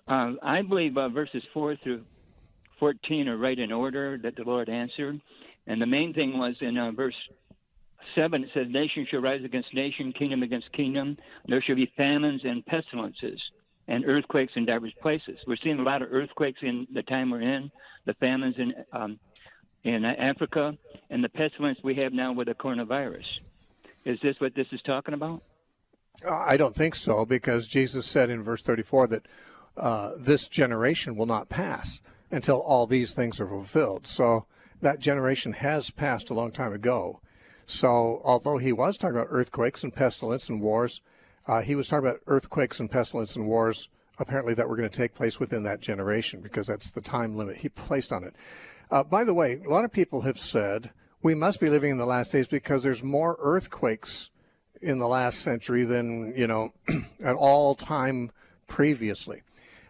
I believe verses 4 through 14 are right in order that the Lord answered. And the main thing was in verse 7, it says, nation shall rise against nation, kingdom against kingdom. There shall be famines and pestilences and earthquakes in diverse places. We're seeing a lot of earthquakes in the time we're in, the famines in Africa, and the pestilence we have now with the coronavirus. Is this what this is talking about? I don't think so, because Jesus said in verse 34 that this generation will not pass until all these things are fulfilled. So that generation has passed a long time ago. So although he was talking about earthquakes and pestilence and wars, he was talking about earthquakes and pestilence and wars apparently that were going to take place within that generation, because that's the time limit he placed on it. By the way, a lot of people have said we must be living in the last days because there's more earthquakes in the last century than, at all time previously.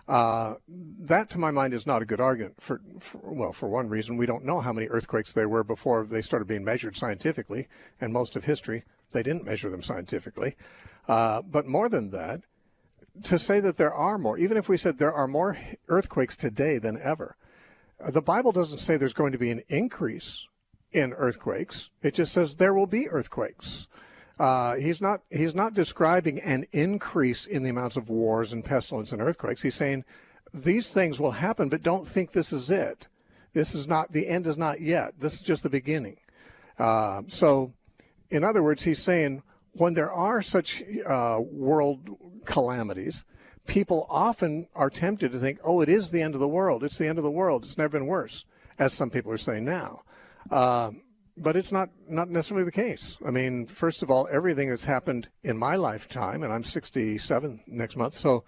That, to my mind, is not a good argument. For one reason, we don't know how many earthquakes there were before they started being measured scientifically, and most of history, they didn't measure them scientifically. But more than that, to say that there are more, even if we said there are more earthquakes today than ever, the Bible doesn't say there's going to be an increase in earthquakes. It just says there will be earthquakes. He's not describing an increase in the amounts of wars and pestilence and earthquakes. He's saying these things will happen, but don't think this is it. This is not, the end is not yet. This is just the beginning. So, in other words, he's saying when there are such world calamities, people often are tempted to think, oh, it is the end of the world. It's the end of the world. It's never been worse, as some people are saying now. But it's not necessarily the case. I mean, first of all, everything that's happened in my lifetime, and I'm 67 next month, so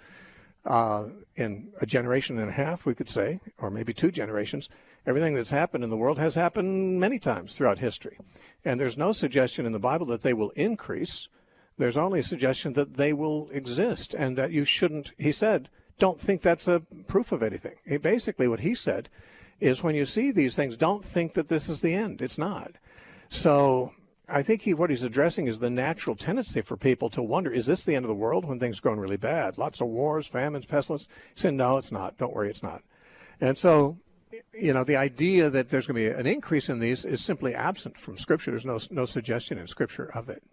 in a generation and a half, we could say, or maybe 2 generations, everything that's happened in the world has happened many times throughout history. And there's no suggestion in the Bible that they will increase. There's only a suggestion that they will exist, and that you shouldn't, he said, don't think that's a proof of anything. Basically what he said is when you see these things, don't think that this is the end. It's not. So I think what he's addressing is the natural tendency for people to wonder, is this the end of the world when things are going really bad? Lots of wars, famines, pestilence. He said, no, it's not. Don't worry, it's not. And so, the idea that there's going to be an increase in these is simply absent from Scripture. There's no suggestion in Scripture of it.